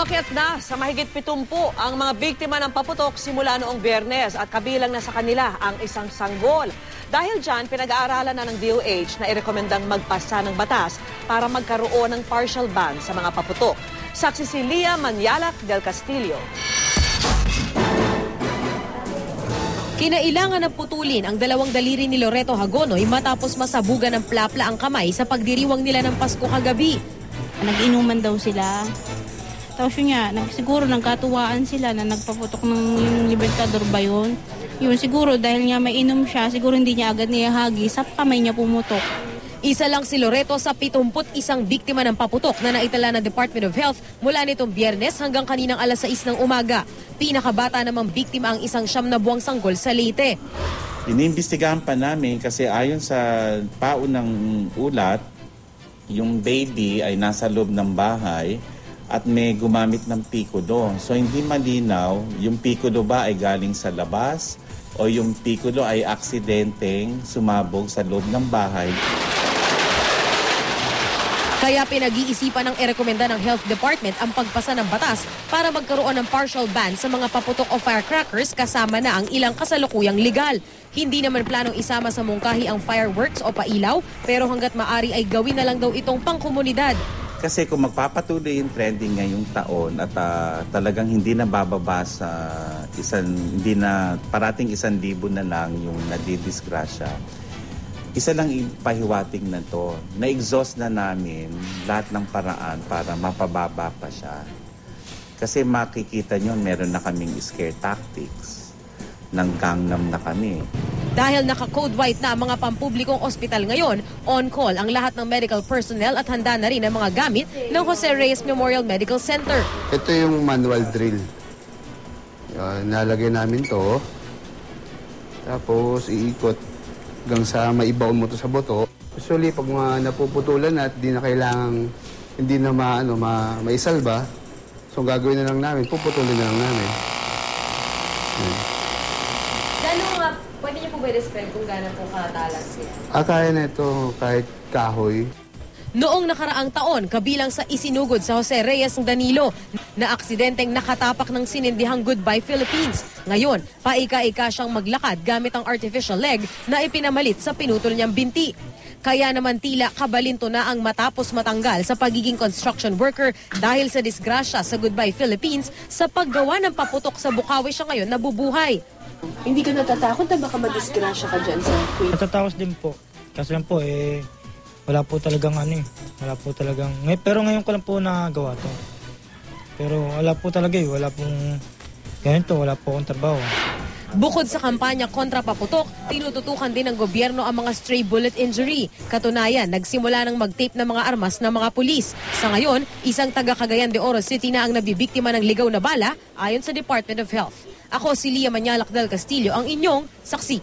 Umakyat na sa mahigit 70 ang mga biktima ng paputok simula noong Biyernes at kabilang na sa kanila ang isang sanggol. Dahil dyan, pinag-aaralan na ng DOH na irekomendang magpasa ng batas para magkaroon ng partial ban sa mga paputok. Saksi si Lia Manyalak del Castillo. Kinailangan na putulin ang dalawang daliri ni Loreto Hagonoy matapos masabugan ng plapla ang kamay sa pagdiriwang nila ng Pasko kagabi. Nag-inuman daw sila. Tapos yun nga, siguro nagkatuwaan sila na nagpaputok ng yung Libertador ba yun? Yun siguro dahil nga may inom siya, siguro hindi niya agad niyahagi, sa kamay niya pumutok. Isa lang si Loreto sa 71 biktima ng paputok na naitala ng Department of Health mula nitong Biyernes hanggang kaninang alas 6 ng umaga. Pinakabata namang biktima ang isang 9 na buwang sanggol sa Leyte. Iniimbestigahan pa namin kasi ayon sa paunang ulat, yung baby ay nasa loob ng bahay at may gumamit ng pikulo. So hindi malinaw yung pikulo ba ay galing sa labas o yung pikulo ay aksidenteng sumabog sa loob ng bahay. Kaya pinag-iisipan ng irekomenda ng Health Department ang pagpasa ng batas para magkaroon ng partial ban sa mga paputok o firecrackers kasama na ang ilang kasalukuyang legal. Hindi naman planong isama sa mungkahi ang fireworks o pailaw pero hanggat maari ay gawin na lang daw itong pangkomunidad. Kasi kung magpapatuloy yung trending ngayong taon at talagang hindi na bababa sa hindi na parating 1,000 na lang yung nadidisgrasya, isa lang ipahiwating na to. Na-exhaust na namin lahat ng paraan para mapababa pa siya. Kasi makikita nyo, meron na kaming scare tactics. Nang-gangnam na kami. Dahil naka-code white na ang mga pampublikong ospital ngayon, on-call ang lahat ng medical personnel at handa na rin ang mga gamit ng Jose Reyes Memorial Medical Center. Ito yung manual drill. Nalagay namin to. Tapos iikot hanggang sa maibaon mo to sa boto. Usually, pag napuputulan at di na kailangang, hindi na maisalba, so gagawin na lang namin, puputulin na lang namin. Pwede niyo po ba i-describe kung gano'n po katalas siya? Kaya na ito kahit kahoy. Noong nakaraang taon, kabilang sa isinugod sa Jose Reyes ng Danilo na aksidenteng nakatapak ng sinindihang Goodbye Philippines. Ngayon, paika-ika siyang maglakad gamit ang artificial leg na ipinamalit sa pinutol niyang binti. Kaya naman tila kabalinto na ang matapos matanggal sa pagiging construction worker dahil sa disgrasya sa Goodbye Philippines sa paggawa ng paputok sa Bukawi siya ngayon nabubuhay. Hindi ka natatakot na baka madisgrasya ka dyan sa quick? Natatakot din po. Kasi yan po, wala po talagang wala po talagang, pero ngayon ko lang po nagawa to. Pero wala po talaga wala pong ganito, wala po akong trabaho. Bukod sa kampanya kontra paputok, tinututukan din ng gobyerno ang mga stray bullet injury. Katunayan, nagsimula ng mag-tape ng mga armas ng mga pulis. Sa ngayon, isang taga Cagayan de Oro City na ang nabibiktima ng ligaw na bala ayon sa Department of Health. Ako si Lia Manyalak del Castillo, ang inyong saksi.